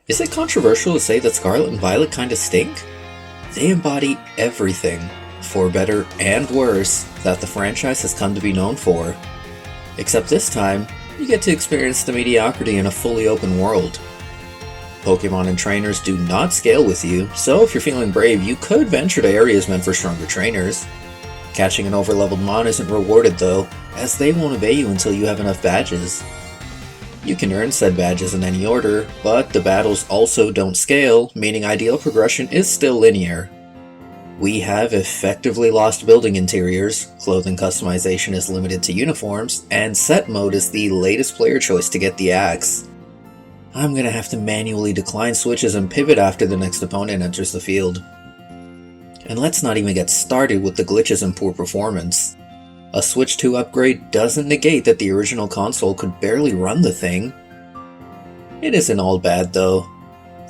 Is it controversial to say that Scarlet and Violet kinda stink? They embody everything, for better and worse, that the franchise has come to be known for. Except this time, you get to experience the mediocrity in a fully open world. Pokémon and trainers do not scale with you, so if you're feeling brave, you could venture to areas meant for stronger trainers. Catching an overleveled Mon isn't rewarded though, as they won't obey you until you have enough badges. You can earn said badges in any order, but the battles also don't scale, meaning ideal progression is still linear. We have effectively lost building interiors, clothing customization is limited to uniforms, and set mode is the latest player choice to get the axe. I'm gonna have to manually decline switches and pivot after the next opponent enters the field. And let's not even get started with the glitches and poor performance. A Switch 2 upgrade doesn't negate that the original console could barely run the thing. It isn't all bad though.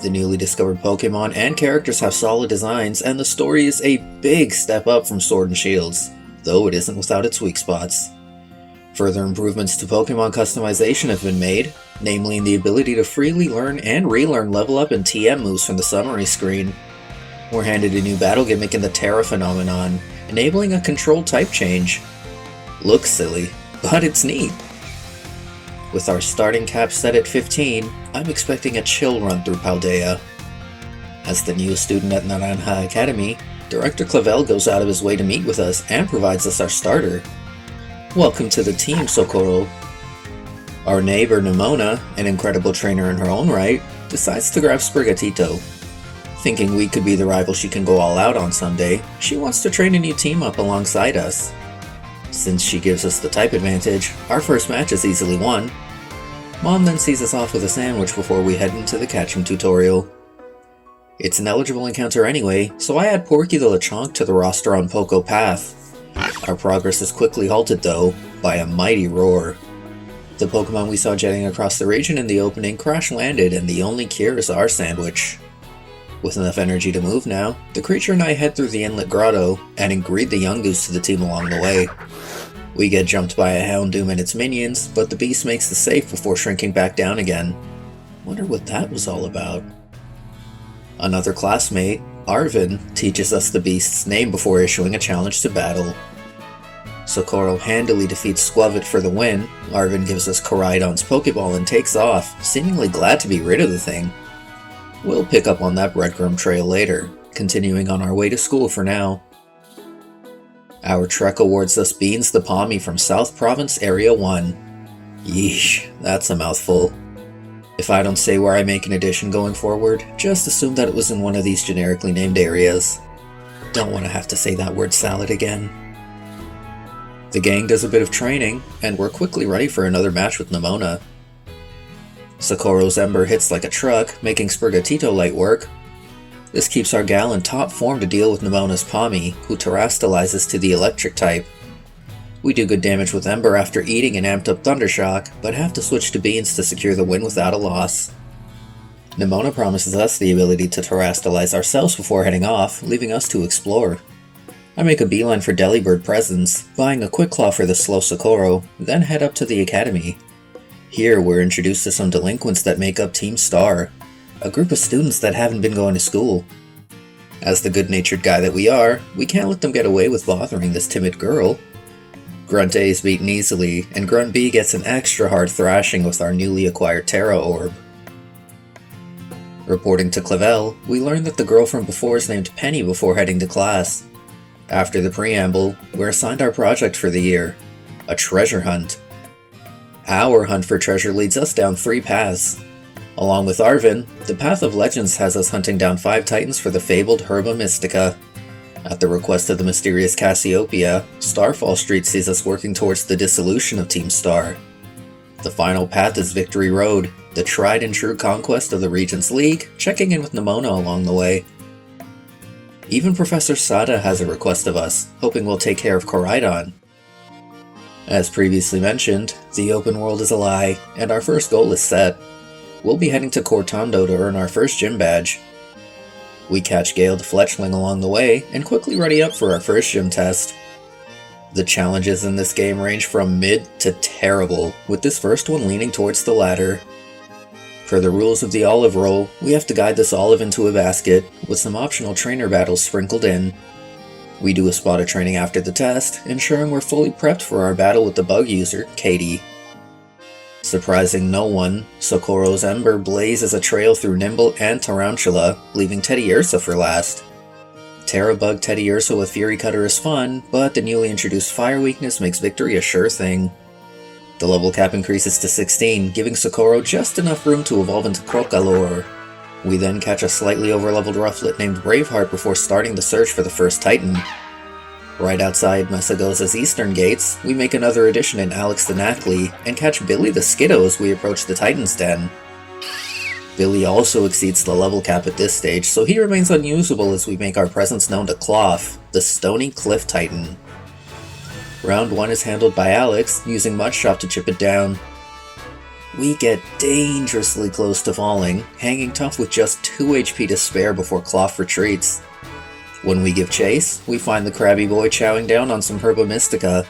The newly discovered Pokémon and characters have solid designs, and the story is a big step up from Sword and Shields, though it isn't without its weak spots. Further improvements to Pokémon customization have been made, namely in the ability to freely learn and relearn level up and TM moves from the summary screen. We're handed a new battle gimmick in the Terra phenomenon, enabling a controlled type change. Looks silly, but it's neat. With our starting cap set at 15, I'm expecting a chill run through Paldea. As the newest student at Naranja Academy, Director Clavel goes out of his way to meet with us and provides us our starter. Welcome to the team, Socorro. Our neighbor Nimona, an incredible trainer in her own right, decides to grab Sprigatito. Thinking we could be the rival she can go all out on someday, she wants to train a new team up alongside us. Since she gives us the type advantage, our first match is easily won. Mom then sees us off with a sandwich before we head into the catching tutorial. It's an eligible encounter anyway, so I add Porky the Lechonk to the roster on Poco Path. Our progress is quickly halted though, by a mighty roar. The Pokemon we saw jetting across the region in the opening crash-landed, and the only cure is our sandwich. With enough energy to move now, the creature and I head through the Inlet Grotto, adding Greed the Yungoos to the team along the way. We get jumped by a Houndoom and its minions, but the beast makes the save before shrinking back down again. Wonder what that was all about. Another classmate, Arvin, teaches us the beast's name before issuing a challenge to battle. Socorro handily defeats Squavit for the win. Arvin gives us Koraidon's Pokeball and takes off, seemingly glad to be rid of the thing. We'll pick up on that breadcrumb trail later, continuing on our way to school for now. Our trek awards us Beans the Pommy from South Province Area 1. Yeesh, that's a mouthful. If I don't say where I make an addition going forward, just assume that it was in one of these generically named areas. Don't want to have to say that word salad again. The gang does a bit of training, and we're quickly ready for another match with Nimona. Socorro's Ember hits like a truck, making Sprigatito light work. This keeps our gal in top form to deal with Nimona's Pommy, who terastallizes to the electric type. We do good damage with Ember after eating an amped up Thundershock, but have to switch to Beans to secure the win without a loss. Nimona promises us the ability to terastallize ourselves before heading off, leaving us to explore. I make a beeline for Delibird Presents, buying a Quick Claw for the slow Socorro, then head up to the academy. Here we're introduced to some delinquents that make up Team Star, a group of students that haven't been going to school. As the good-natured guy that we are, we can't let them get away with bothering this timid girl. Grunt A is beaten easily, and Grunt B gets an extra hard thrashing with our newly acquired Terra Orb. Reporting to Clavel, we learn that the girl from before is named Penny before heading to class. After the preamble, we're assigned our project for the year, a treasure hunt. Our hunt for treasure leads us down 3 paths. Along with Arvin, the Path of Legends has us hunting down 5 titans for the fabled Herba Mystica. At the request of the mysterious Cassiopeia, Starfall Street sees us working towards the dissolution of Team Star. The final path is Victory Road, the tried and true conquest of the Regents League, checking in with Nimona along the way. Even Professor Sada has a request of us, hoping we'll take care of Koraidon. As previously mentioned, the open world is a lie, and our first goal is set. We'll be heading to Cortondo to earn our first gym badge. We catch Gale the Fletchling along the way, and quickly ready up for our first gym test. The challenges in this game range from mid to terrible, with this first one leaning towards the latter. Per the rules of the olive roll, we have to guide this olive into a basket, with some optional trainer battles sprinkled in. We do a spot of training after the test, ensuring we're fully prepped for our battle with the bug user, Katie. Surprising no one, Socorro's Ember blazes a trail through Nimble and Tarantula, leaving Teddiursa for last. Terra-Bug Teddiursa with Fury Cutter is fun, but the newly introduced Fire weakness makes victory a sure thing. The level cap increases to 16, giving Socorro just enough room to evolve into Crocalor. We then catch a slightly overleveled Rufflet named Braveheart before starting the search for the first Titan. Right outside Mesagoza's eastern gates, we make another addition in Alex the Nacli, and catch Billy the Skiddo as we approach the Titan's Den. Billy also exceeds the level cap at this stage, so he remains unusable as we make our presence known to Cloth, the Stony Cliff Titan. Round 1 is handled by Alex, using Mudshot to chip it down. We get dangerously close to falling, hanging tough with just 2 HP to spare before Cloth retreats. When we give chase, we find the Krabby Boy chowing down on some Herba Mystica.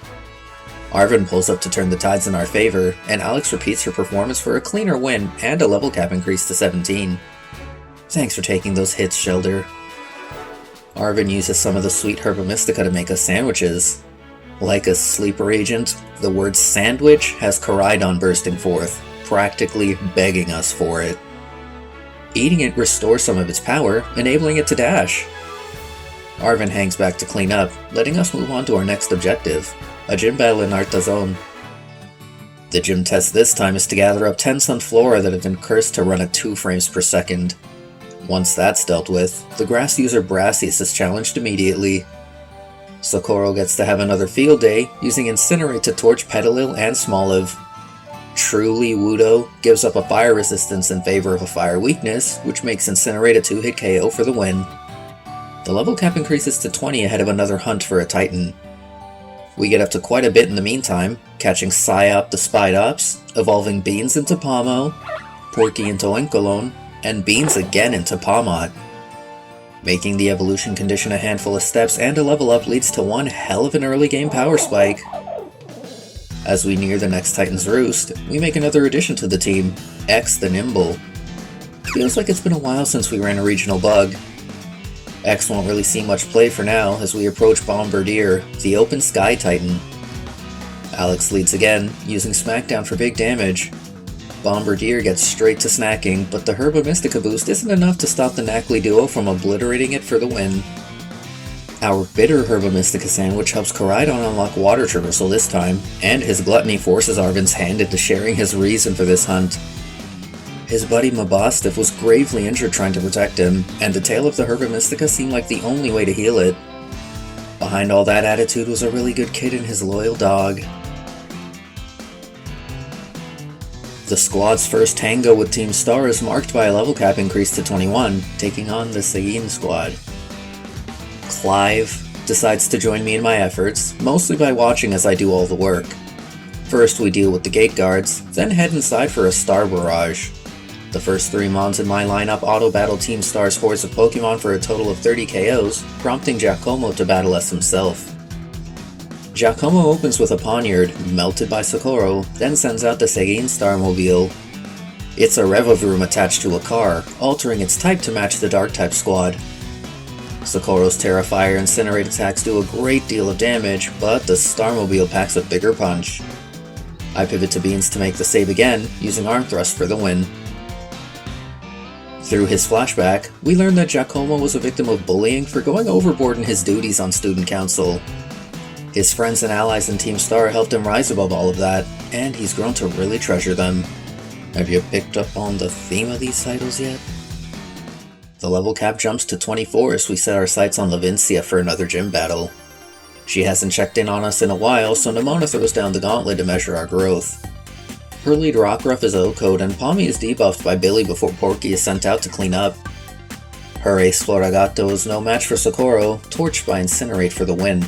Arven pulls up to turn the tides in our favor, and Alex repeats her performance for a cleaner win and a level cap increase to 17. Thanks for taking those hits, Shelder. Arven uses some of the sweet Herba Mystica to make us sandwiches. Like a sleeper agent, the word sandwich has Koraidon bursting forth, practically begging us for it. Eating it restores some of its power, enabling it to dash. Arven hangs back to clean up, letting us move on to our next objective, a gym battle in Artazon. The gym test this time is to gather up 10 Sunflora that have been cursed to run at 2 frames per second. Once that's dealt with, the grass user Brassius is challenged immediately. Socorro gets to have another field day, using Incinerate to torch Petalil and Smoliv. Truly Wudo gives up a fire resistance in favor of a fire weakness, which makes Incinerate a 2-hit KO for the win. The level cap increases to 20 ahead of another hunt for a Titan. We get up to quite a bit in the meantime, catching Psyop the Spidops, evolving Beans into Pomo, Porky into Oinkolon, and Beans again into Pomot. Making the evolution condition a handful of steps and a level up leads to one hell of an early game power spike. As we near the next Titan's Roost, we make another addition to the team, X the Nimble. Feels like it's been a while since we ran a regional bug. X won't really see much play for now as we approach Bombardier, the Open Sky Titan. Alex leads again, using Smackdown for big damage. Bombardier gets straight to snacking, but the Herba Mystica boost isn't enough to stop the Nacli duo from obliterating it for the win. Our bitter Herba Mystica sandwich helps Koraidon unlock Water Traversal this time, and his gluttony forces Arven's hand into sharing his reason for this hunt. His buddy Mabostif was gravely injured trying to protect him, and the tail of the Herba Mystica seemed like the only way to heal it. Behind all that attitude was a really good kid and his loyal dog. The squad's first tango with Team Star is marked by a level cap increase to 21, taking on the Seguin squad. Clive decides to join me in my efforts, mostly by watching as I do all the work. First we deal with the gate guards, then head inside for a Star Barrage. The first 3 mons in my lineup auto-battle Team Star's hordes of Pokemon for a total of 30 KOs, prompting Giacomo to battle us himself. Giacomo opens with a Poniard, melted by Socorro, then sends out the Seguin Starmobile. It's a Revavroom attached to a car, altering its type to match the Dark-type squad. Socorro's Terrafire and Incinerate attacks do a great deal of damage, but the Starmobile packs a bigger punch. I pivot to Beans to make the save again, using Arm Thrust for the win. Through his flashback, we learn that Giacomo was a victim of bullying for going overboard in his duties on Student Council. His friends and allies in Team Star helped him rise above all of that, and he's grown to really treasure them. Have you picked up on the theme of these titles yet? The level cap jumps to 24 as we set our sights on Levincia for another gym battle. She hasn't checked in on us in a while, so Nimona throws down the gauntlet to measure our growth. Her lead Rockruff is O-code, and Pommy is debuffed by Billy before Porky is sent out to clean up. Her ace Floragato is no match for Socorro, torched by Incinerate for the win.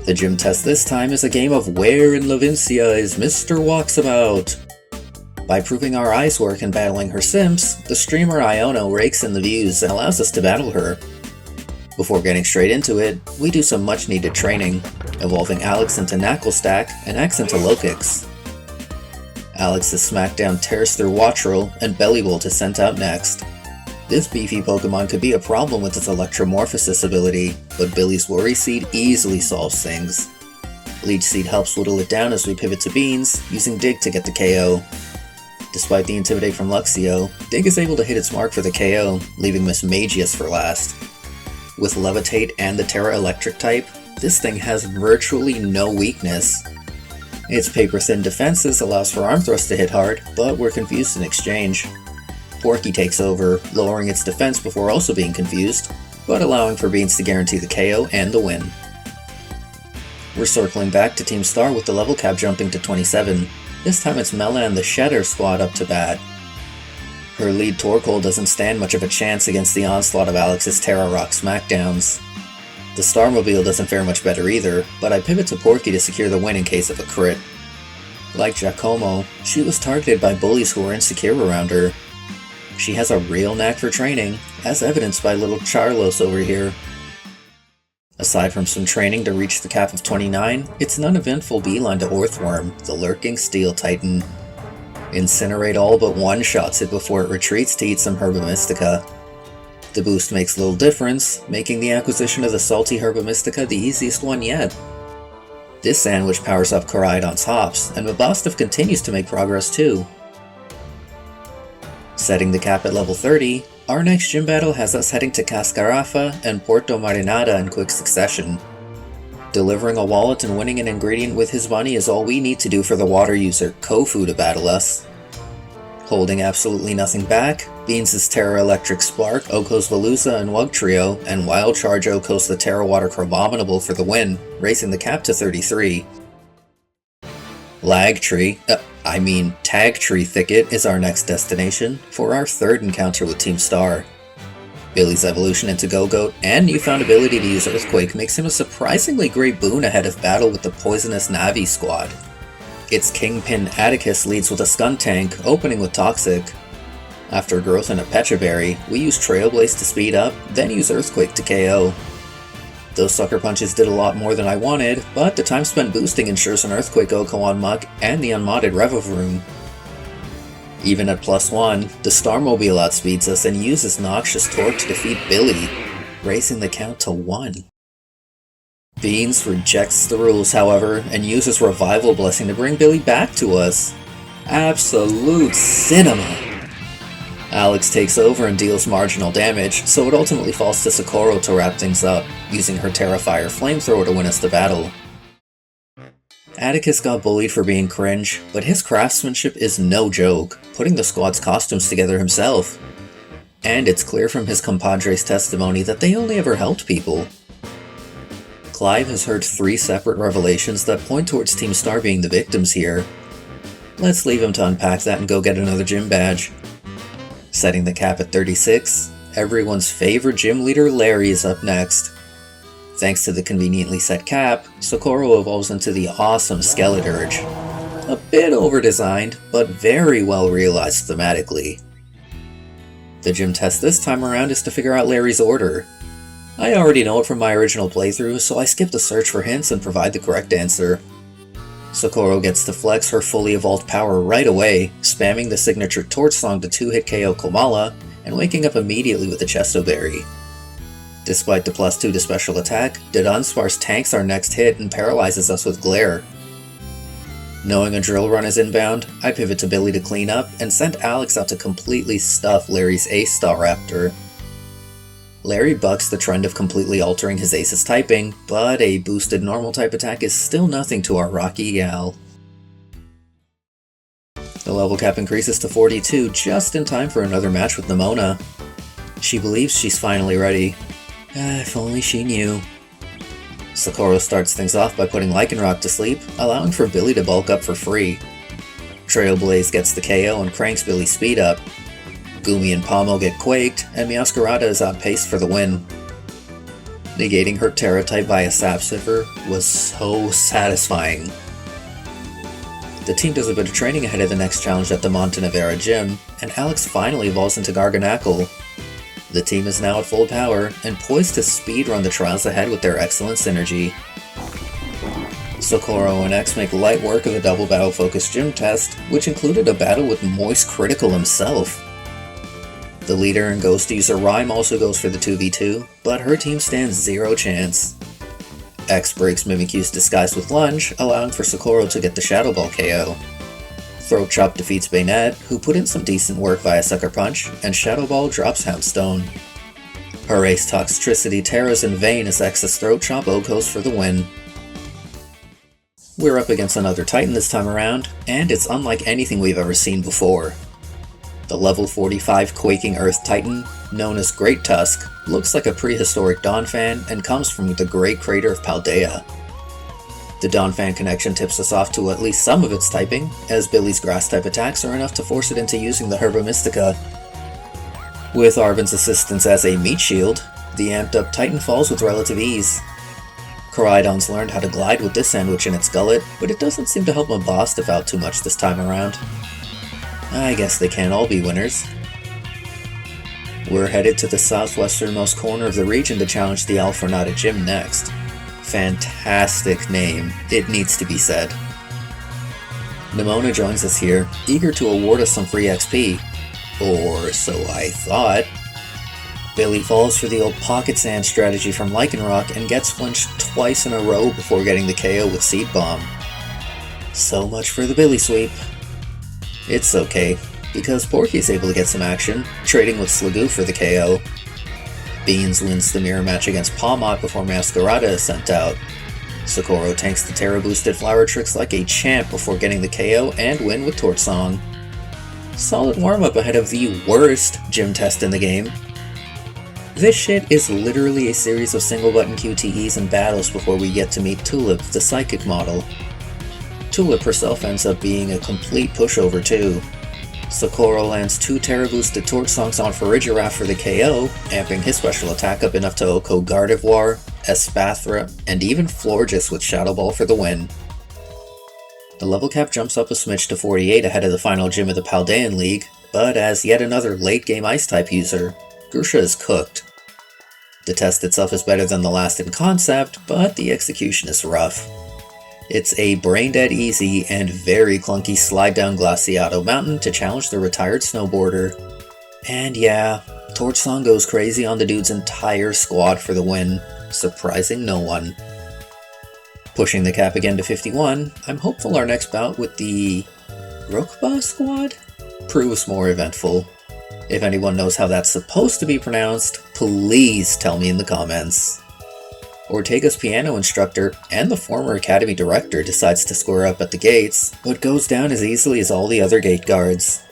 The gym test this time is a game of Where in Levincia is Mr. Walksabout? By proving our eyes work and battling her simps, the streamer Iono rakes in the views and allows us to battle her. Before getting straight into it, we do some much needed training, evolving Alex into Knucklestack and X into Lokix. Alex's Smackdown tears through Wattrel, and Bellibolt is sent out next. This beefy Pokemon could be a problem with its Electromorphosis ability, but Billy's Worry Seed easily solves things. Leech Seed helps whittle it down as we pivot to Beans, using Dig to get the KO. Despite the Intimidate from Luxio, Dig is able to hit its mark for the KO, leaving Miss Magius for last. With Levitate and the Terra Electric type, this thing has virtually no weakness. Its paper-thin defenses allows for Arm Thrust to hit hard, but we're confused in exchange. Porky takes over, lowering its defense before also being confused, but allowing for Beans to guarantee the KO and the win. We're circling back to Team Star with the level cap jumping to 27. This time it's Mela and the Shedder squad up to bat. Her lead Torkoal doesn't stand much of a chance against the onslaught of Alex's Terra Rock Smackdowns. The Starmobile doesn't fare much better either, but I pivot to Porky to secure the win in case of a crit. Like Giacomo, she was targeted by bullies who were insecure around her. She has a real knack for training, as evidenced by little Charlos over here. Aside from some training to reach the cap of 29, it's an uneventful beeline to Orthworm, the lurking Steel Titan. Incinerate all but one-shots it before it retreats to eat some Herba Mystica. The boost makes little difference, making the acquisition of the salty Herba Mystica the easiest one yet. This sandwich powers up Koraidon's hops, and Mabostov continues to make progress too. Setting the cap at level 30, our next gym battle has us heading to Cascarafa and Puerto Marinada in quick succession. Delivering a wallet and winning an ingredient with his money is all we need to do for the water user Kofu to battle us. Holding absolutely nothing back, Beans' Terra Electric Spark, Oko's Veluza and Wugtrio, and Wild Charge Oko's the Terra Water Crabominable for the win, raising the cap to 33. Tag Tree Thicket is our next destination for our third encounter with Team Star. Billy's evolution into Go-Goat and newfound ability to use Earthquake makes him a surprisingly great boon ahead of battle with the poisonous Navi squad. Its Kingpin Atticus leads with a Skuntank, opening with Toxic. After growth in a Pecha Berry, we use Trailblaze to speed up, then use Earthquake to KO. Those sucker punches did a lot more than I wanted, but the time spent boosting ensures an Earthquake Oko on Muck and the unmodded Revavroom. Even at +1, the Starmobile outspeeds us and uses Noxious Torque to defeat Billy, raising the count to 1. Beans rejects the rules, however, and uses Revival Blessing to bring Billy back to us. Absolute cinema! Alex takes over and deals marginal damage, so it ultimately falls to Socorro to wrap things up, using her Terrafire Flamethrower to win us the battle. Atticus got bullied for being cringe, but his craftsmanship is no joke, putting the squad's costumes together himself. And it's clear from his compadre's testimony that they only ever helped people. Clive has heard 3 separate revelations that point towards Team Star being the victims here. Let's leave him to unpack that and go get another gym badge. Setting the cap at 36, everyone's favorite gym leader Larry is up next. Thanks to the conveniently set cap, Socorro evolves into the awesome Skeleturge. A bit over-designed, but very well realized thematically. The gym test this time around is to figure out Larry's order. I already know it from my original playthrough, so I skip the search for hints and provide the correct answer. Socorro gets to flex her fully evolved power right away, spamming the signature Torch Song to 2-hit KO Komala, and waking up immediately with a Chesto Berry. Despite the +2 to special attack, Dunsparce tanks our next hit and paralyzes us with Glare. Knowing a drill run is inbound, I pivot to Billy to clean up and send Alex out to completely stuff Larry's Ace Staraptor. Larry bucks the trend of completely altering his Ace's typing, but a boosted normal type attack is still nothing to our Rocky gal. The level cap increases to 42 just in time for another match with Nimona. She believes she's finally ready. If only she knew. Socorro starts things off by putting Lycanroc to sleep, allowing for Billy to bulk up for free. Trailblaze gets the KO and cranks Billy's speed up. Gumi and Pomo get quaked, and Meowscarada is outpaced for the win. Negating her Terra-type via Sap Sipper was so satisfying. The team does a bit of training ahead of the next challenge at the Montenevera gym, and Alex finally evolves into Garganackle. The team is now at full power, and poised to speedrun the trials ahead with their excellent synergy. Socorro and X make light work of a double battle focused gym test, which included a battle with Moist Critical himself. The leader and ghost user Rhyme also goes for the 2v2, but her team stands zero chance. X breaks Mimikyu's disguise with Lunge, allowing for Socorro to get the Shadow Ball KO. Throat Chop defeats Bayonet, who put in some decent work via Sucker Punch, and Shadow Ball drops Houndstone. Her Ace Toxtricity tears in vain as X's Throat Chop goes for the win. We're up against another Titan this time around, and it's unlike anything we've ever seen before. The level 45 Quaking Earth Titan, known as Great Tusk, looks like a prehistoric Donphan and comes from the Great Crater of Paldea. The Donphan connection tips us off to at least some of its typing, as Billy's Grass-type attacks are enough to force it into using the Herba Mystica. With Arven's assistance as a meat shield, the amped-up Titan falls with relative ease. Koraidon's learned how to glide with this sandwich in its gullet, but it doesn't seem to help Mabosstiff out too much this time around. I guess they can't all be winners. We're headed to the southwesternmost corner of the region to challenge the Alfornata Gym next. Fantastic name, it needs to be said. Nemona joins us here, eager to award us some free XP. Or so I thought. Billy falls for the old pocket sand strategy from Lycanroc and gets flinched twice in a row before getting the KO with Seed Bomb. So much for the Billy sweep. It's okay, because Porky is able to get some action, trading with Sliggoo for the KO. Beans wins the mirror match against Pawmot before Masquerada is sent out. Socorro tanks the Terra-boosted Flower Tricks like a champ before getting the KO and win with Torch Song. Solid warm-up ahead of the worst gym test in the game. This shit is literally a series of single-button QTEs and battles before we get to meet Tulip, the psychic model. Tulip herself ends up being a complete pushover too. Socorro lands 2 Terra-boosted Torch Songs on Farigiraf for the KO, amping his special attack up enough to OHKO Gardevoir, Espathra, and even Florges with Shadow Ball for the win. The level cap jumps up a smidge to 48 ahead of the final gym of the Paldean League, but as yet another late-game Ice-type user, Grusha is cooked. The test itself is better than the last in concept, but the execution is rough. It's a brain-dead easy and very clunky slide down Glaciato Mountain to challenge the retired snowboarder. And yeah, Torch Song goes crazy on the dude's entire squad for the win, surprising no one. Pushing the cap again to 51, I'm hopeful our next bout with the Rookba squad proves more eventful. If anyone knows how that's supposed to be pronounced, please tell me in the comments. Ortega's piano instructor and the former academy director decides to square up at the gates, but goes down as easily as all the other gate guards.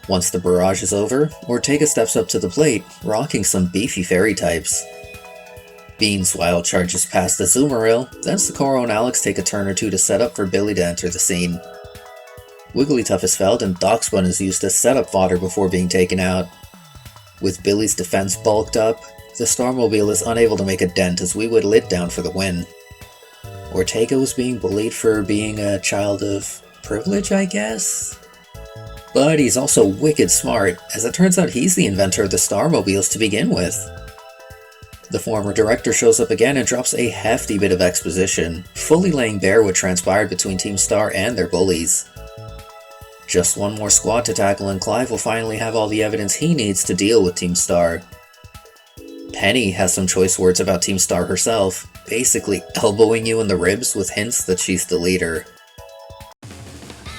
Once the barrage is over, Ortega steps up to the plate, rocking some beefy fairy types. Beans wild charges past the Azumarill, then Socorro and Alex take a turn or two to set up for Billy to enter the scene. Wigglytuff is felled and Doxbun is used as setup fodder before being taken out. With Billy's defense bulked up, the Starmobile is unable to make a dent as we whittle it down for the win. Ortega was being bullied for being a child of privilege, I guess? But he's also wicked smart, as it turns out he's the inventor of the Starmobiles to begin with. The former director shows up again and drops a hefty bit of exposition, fully laying bare what transpired between Team Star and their bullies. Just one more squad to tackle and Clive will finally have all the evidence he needs to deal with Team Star. Penny has some choice words about Team Star herself, basically elbowing you in the ribs with hints that she's the leader.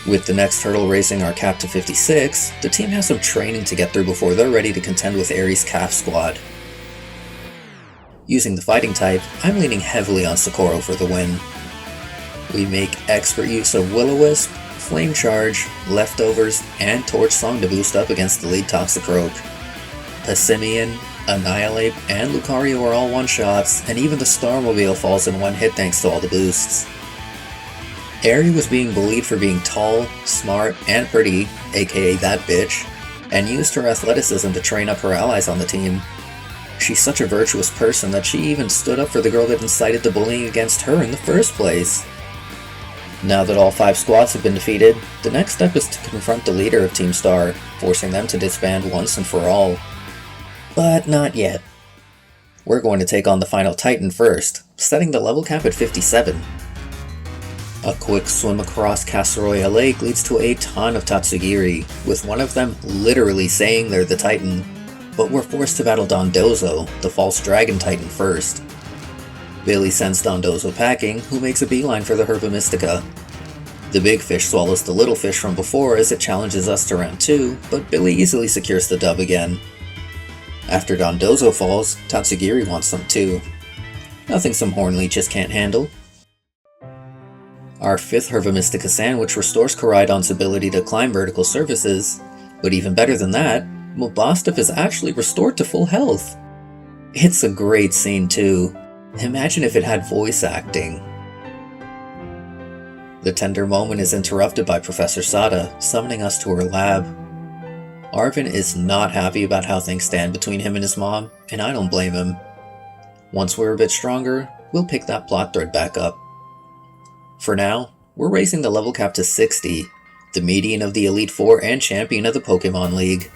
With the next hurdle raising our cap to 56, the team has some training to get through before they're ready to contend with Ares' Calf squad. Using the fighting type, I'm leaning heavily on Socorro for the win. We make expert use of Will-O-Wisp, Flame Charge, Leftovers, and Torch Song to boost up against the lead Toxicroak. Passimian, Annihilate, and Lucario are all one-shots, and even the Starmobile falls in one hit thanks to all the boosts. Aerie was being bullied for being tall, smart, and pretty, aka that bitch, and used her athleticism to train up her allies on the team. She's such a virtuous person that she even stood up for the girl that incited the bullying against her in the first place. Now that all 5 squads have been defeated, the next step is to confront the leader of Team Star, forcing them to disband once and for all. But not yet. We're going to take on the final Titan first, setting the level cap at 57. A quick swim across Casseroya Lake leads to a ton of Tatsugiri, with one of them literally saying they're the Titan, but we're forced to battle Dondozo, the false dragon Titan, first. Billy sends Dondozo packing, who makes a beeline for the Herba Mystica. The big fish swallows the little fish from before as it challenges us to round 2, but Billy easily secures the dub again. After Dondozo falls, Tatsugiri wants some too. Nothing some horn leeches can't handle. Our 5th Herba Mystica sandwich restores Koraidon's ability to climb vertical surfaces, but even better than that, Mobostov is actually restored to full health. It's a great scene too. Imagine if it had voice acting. The tender moment is interrupted by Professor Sada, summoning us to her lab. Arvin is not happy about how things stand between him and his mom, and I don't blame him. Once we're a bit stronger, we'll pick that plot thread back up. For now, we're raising the level cap to 60, the median of the Elite Four and champion of the Pokémon League.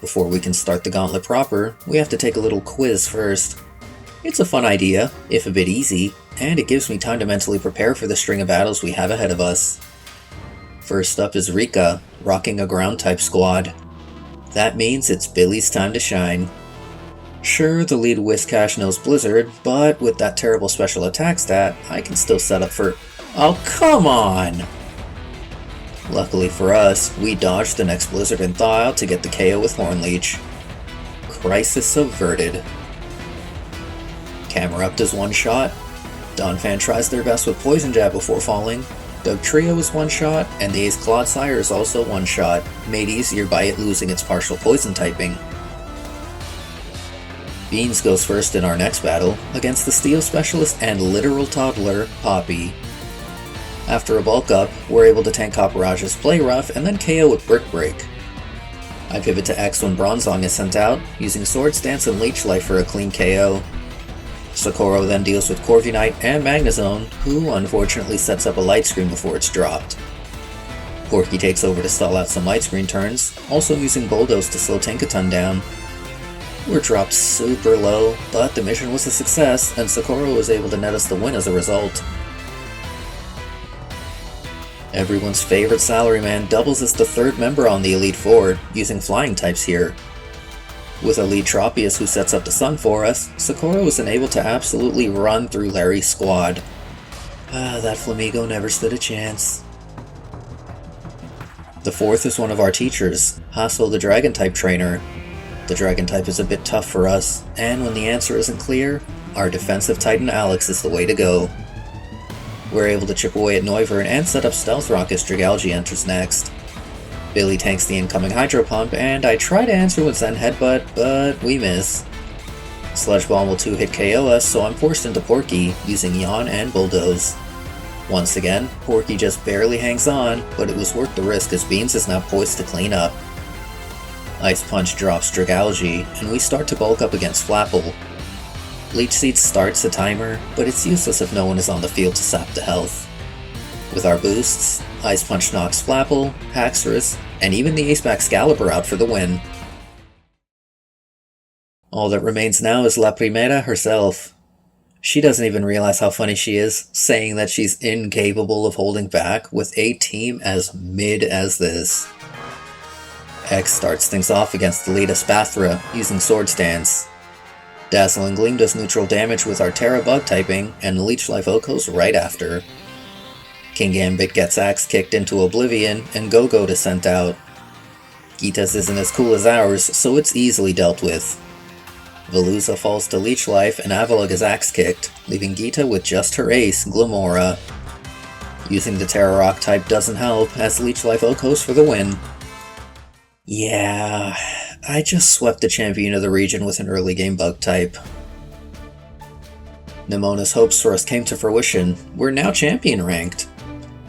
Before we can start the gauntlet proper, we have to take a little quiz first. It's a fun idea, if a bit easy, and it gives me time to mentally prepare for the string of battles we have ahead of us. First up is Rika, rocking a ground-type squad. That means it's Billy's time to shine. Sure, the lead Whiscash knows Blizzard, but with that terrible special attack stat, I can still set up for... Oh, come on! Luckily for us, we dodged the next Blizzard and Thaw out to get the KO with Hornleech. Crisis averted. Camerupt does one shot. Donphan tries their best with Poison Jab before falling. Dugtrio is one shot, and the Ace Clodsire is also one shot, made easier by it losing its partial poison typing. Beans goes first in our next battle, against the Steel Specialist and literal toddler, Poppy. After a bulk up, we're able to tank Copperage's Play Rough and then KO with Brick Break. I pivot to X when Bronzong is sent out, using Swords Dance and Leech Life for a clean KO. Socorro then deals with Corviknight and Magnezone, who unfortunately sets up a Light Screen before it's dropped. Porky takes over to stall out some Light Screen turns, also using Bulldoze to slow Tinkaton down. We're dropped super low, but the mission was a success, and Socorro was able to net us the win as a result. Everyone's favorite salaryman doubles as the 3rd member on the Elite Four, using flying types here. With a lead Tropius who sets up the sun for us, Socorro was able to absolutely run through Larry's squad. That Flamigo never stood a chance. The 4th is one of our teachers, Hassel the Dragon-type trainer. The Dragon-type is a bit tough for us, and when the answer isn't clear, our defensive Titan Alex is the way to go. We're able to chip away at Noivern and set up Stealth Rock as Dragalge enters next. Billy tanks the incoming Hydro Pump, and I try to answer with Zen Headbutt, but we miss. Sludge Bomb will 2-hit KO us, so I'm forced into Porky, using Yawn and Bulldoze. Once again, Porky just barely hangs on, but it was worth the risk as Beans is now poised to clean up. Ice Punch drops Dragalge, and we start to bulk up against Flapple. Leech Seed starts a timer, but it's useless if no one is on the field to sap the health. With our boosts, Ice Punch knocks Flapple, Haxorus, and even the Aceback Excalibur out for the win. All that remains now is La Primera herself. She doesn't even realize how funny she is, saying that she's incapable of holding back with a team as mid as this. X starts things off against the lead Espathra, using Swords Dance. Dazzling Gleam does neutral damage with our Terra Bug typing, and Leech Life Okos right after. King Gambit gets Axe kicked into Oblivion, and Go-Go is sent out. Gita's isn't as cool as ours, so it's easily dealt with. Veluza falls to Leech Life, and Avalugg is Axe kicked, leaving Gita with just her ace, Glamora. Using the Terra Rock type doesn't help, as Leech Life Okos for the win. Yeah, I just swept the champion of the region with an early game bug type. Nemona's hopes for us came to fruition. We're now champion ranked.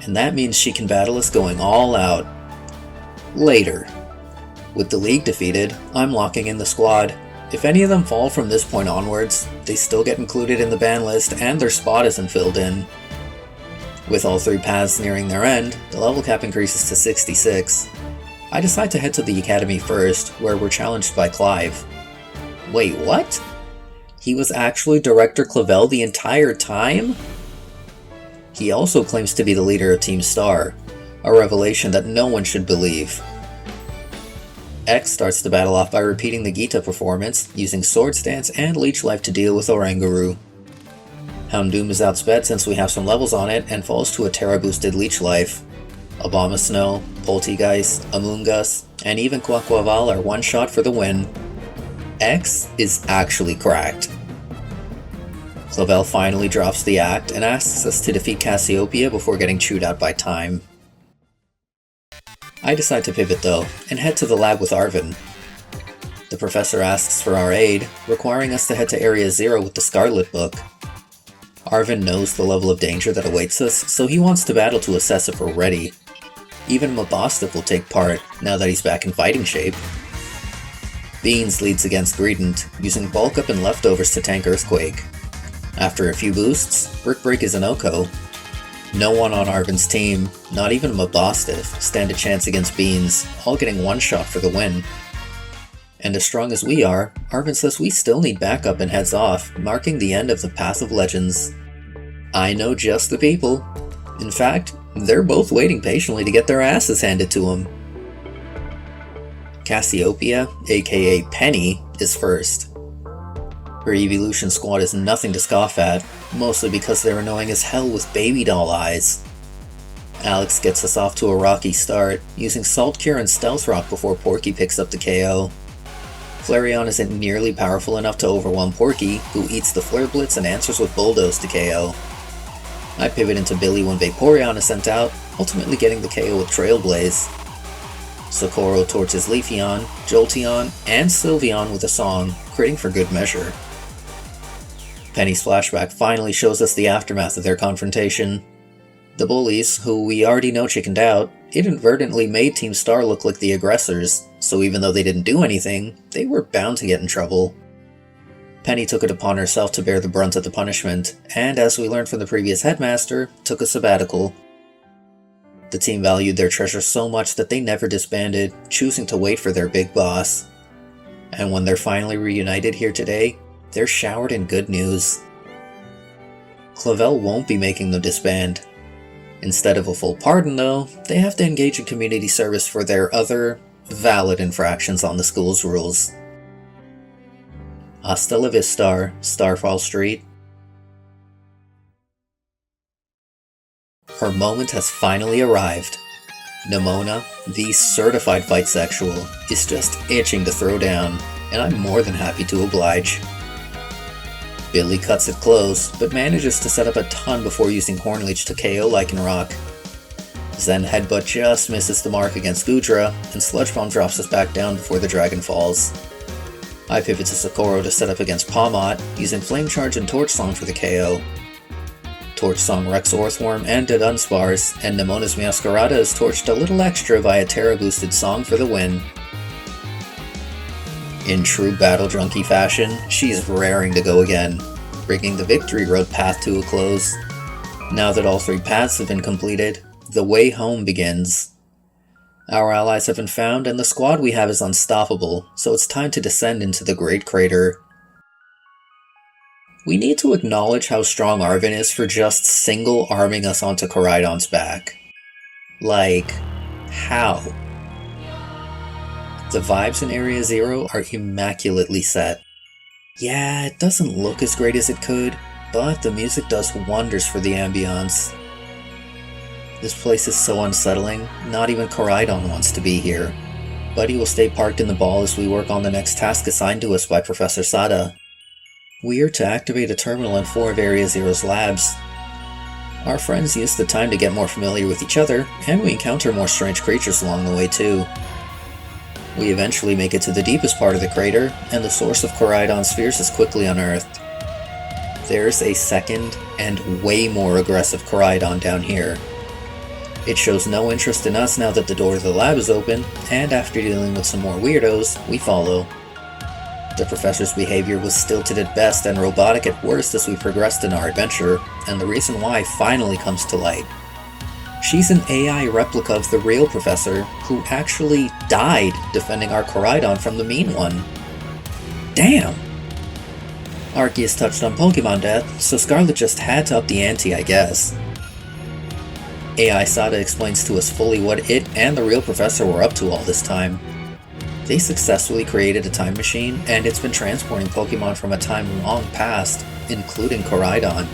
And that means she can battle us going all out. Later. With the league defeated, I'm locking in the squad. If any of them fall from this point onwards, they still get included in the ban list and their spot isn't filled in. With all 3 paths nearing their end, the level cap increases to 66. I decide to head to the academy first, where we're challenged by Clive. Wait, what? He was actually Director Clavel the entire time? He also claims to be the leader of Team Star, a revelation that no one should believe. X starts the battle off by repeating the Gita performance, using Sword Stance and Leech Life to deal with Oranguru. Houndoom is outsped since we have some levels on it and falls to a Terra boosted Leech Life. Abomasnow, Poltegeist, Amoonguss, and even Quaquaval are one shot for the win. X is actually cracked. Clavel finally drops the act and asks us to defeat Cassiopeia before getting chewed out by time. I decide to pivot though, and head to the lab with Arven. The professor asks for our aid, requiring us to head to Area 0 with the Scarlet book. Arven knows the level of danger that awaits us, so he wants to battle to assess if we're ready. Even Mabostic will take part, now that he's back in fighting shape. Beans leads against Greedent, using Bulk Up and Leftovers to tank Earthquake. After a few boosts, Brick Break is an Oko. No one on Arven's team, not even Mabostic, stand a chance against Beans, all getting one shot for the win. And as strong as we are, Arven says we still need backup and heads off, marking the end of the Path of Legends. I know just the people. In fact, they're both waiting patiently to get their asses handed to them. Cassiopeia, aka Penny, is first. Her evolution squad is nothing to scoff at, mostly because they're annoying as hell with baby doll eyes. Alex gets us off to a rocky start, using Salt Cure and Stealth Rock before Porky picks up the KO. Flareon isn't nearly powerful enough to overwhelm Porky, who eats the Flare Blitz and answers with Bulldoze to KO. I pivot into Billy when Vaporeon is sent out, ultimately getting the KO with Trailblaze. Socorro torches Leafeon, Jolteon, and Sylveon with a song, critting for good measure. Penny's flashback finally shows us the aftermath of their confrontation. The bullies, who we already know chickened out, inadvertently made Team Star look like the aggressors, so even though they didn't do anything, they were bound to get in trouble. Penny took it upon herself to bear the brunt of the punishment, and as we learned from the previous headmaster, took a sabbatical. The team valued their treasure so much that they never disbanded, choosing to wait for their big boss. And when they're finally reunited here today, they're showered in good news. Clavel won't be making them disband. Instead of a full pardon though, they have to engage in community service for their other, valid infractions on the school's rules. Hasta la vista, Starfall Street. Her moment has finally arrived. Nemona, the certified bisexual, is just itching to throw down, and I'm more than happy to oblige. Billy cuts it close, but manages to set up a ton before using Hornleech to KO Lycanroc. Zen Headbutt just misses the mark against Goodra, and Sludge Bomb drops us back down before the dragon falls. I pivot to Socorro to set up against Pawmot, using Flame Charge and Torch Song for the KO. Torch Song wrecks Orthworm and Dunsparce, and Nemona's Meowscarada is torched a little extra via Terra boosted Song for the win. In true Battle Junkie fashion, she's raring to go again, bringing the Victory Road path to a close. Now that all three paths have been completed, the way home begins. Our allies have been found, and the squad we have is unstoppable, so it's time to descend into the Great Crater. We need to acknowledge how strong Arven is for just single-arming us onto Koraidon's back. Like, how? The vibes in Area 0 are immaculately set. Yeah, it doesn't look as great as it could, but the music does wonders for the ambiance. This place is so unsettling, not even Koraidon wants to be here. Buddy will stay parked in the ball as we work on the next task assigned to us by Professor Sada. We are to activate a terminal in 4 of Area 0's labs. Our friends use the time to get more familiar with each other, and we encounter more strange creatures along the way too. We eventually make it to the deepest part of the crater, and the source of Koraidon's fears is quickly unearthed. There's a second, and way more aggressive Koraidon down here. It shows no interest in us now that the door to the lab is open, and after dealing with some more weirdos, we follow. The professor's behavior was stilted at best and robotic at worst as we progressed in our adventure, and the reason why finally comes to light. She's an AI replica of the real professor, who actually died defending our Koraidon from the mean one. Damn! Arceus touched on Pokemon death, so Scarlet just had to up the ante, I guess. AI Sada explains to us fully what it and the real professor were up to all this time. They successfully created a time machine, and it's been transporting Pokemon from a time long past, including Koraidon.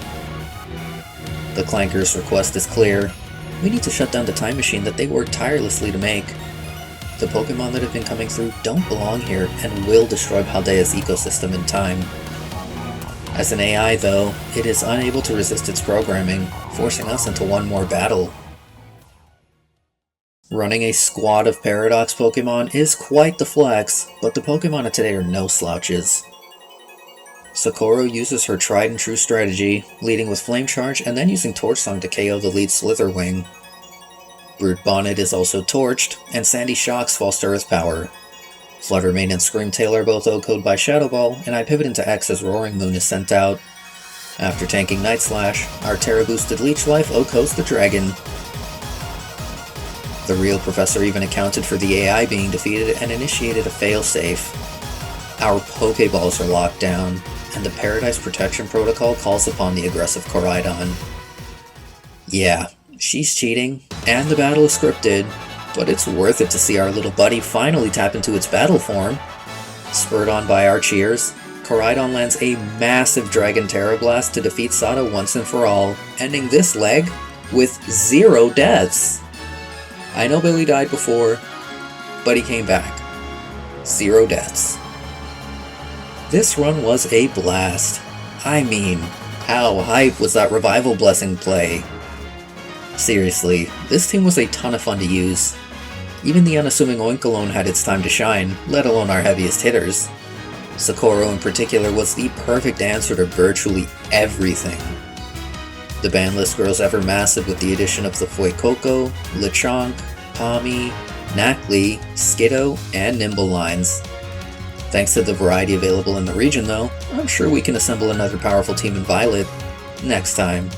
The Clanker's request is clear. We need to shut down the time machine that they worked tirelessly to make. The Pokemon that have been coming through don't belong here and will destroy Paldea's ecosystem in time. As an AI, though, it is unable to resist its programming, forcing us into one more battle. Running a squad of Paradox Pokemon is quite the flex, but the Pokemon of today are no slouches. Socorro uses her tried and true strategy, leading with Flame Charge and then using Torch Song to KO the lead Slitherwing. Brute Bonnet is also torched, and Sandy Shock's falls to Earth Power. Fluttermane and Screamtail are both OHKO'd by Shadow Ball, and I pivot into X as Roaring Moon is sent out. After tanking Night Slash, our Terra-boosted Leech Life OHKO's the Dragon. The real professor even accounted for the AI being defeated and initiated a failsafe. Our Pokeballs are locked down, and the Paradise Protection Protocol calls upon the aggressive Koraidon. Yeah, she's cheating, and the battle is scripted, but it's worth it to see our little buddy finally tap into its battle form. Spurred on by our cheers, Koraidon lands a massive Dragon Terra Blast to defeat Sada once and for all, ending this leg with 0 deaths. I know Billy died before, but he came back. 0 deaths. This run was a blast. I mean, how hype was that Revival Blessing play? Seriously, this team was a ton of fun to use. Even the unassuming Oinkologne had its time to shine, let alone our heaviest hitters. Socorro in particular was the perfect answer to virtually everything. The ban list grows ever massive with the addition of the Fuecoco, Lechonk, Pawmi, Nacli, Skiddo, and Nimble lines. Thanks to the variety available in the region though, I'm sure we can assemble another powerful team in Violet next time.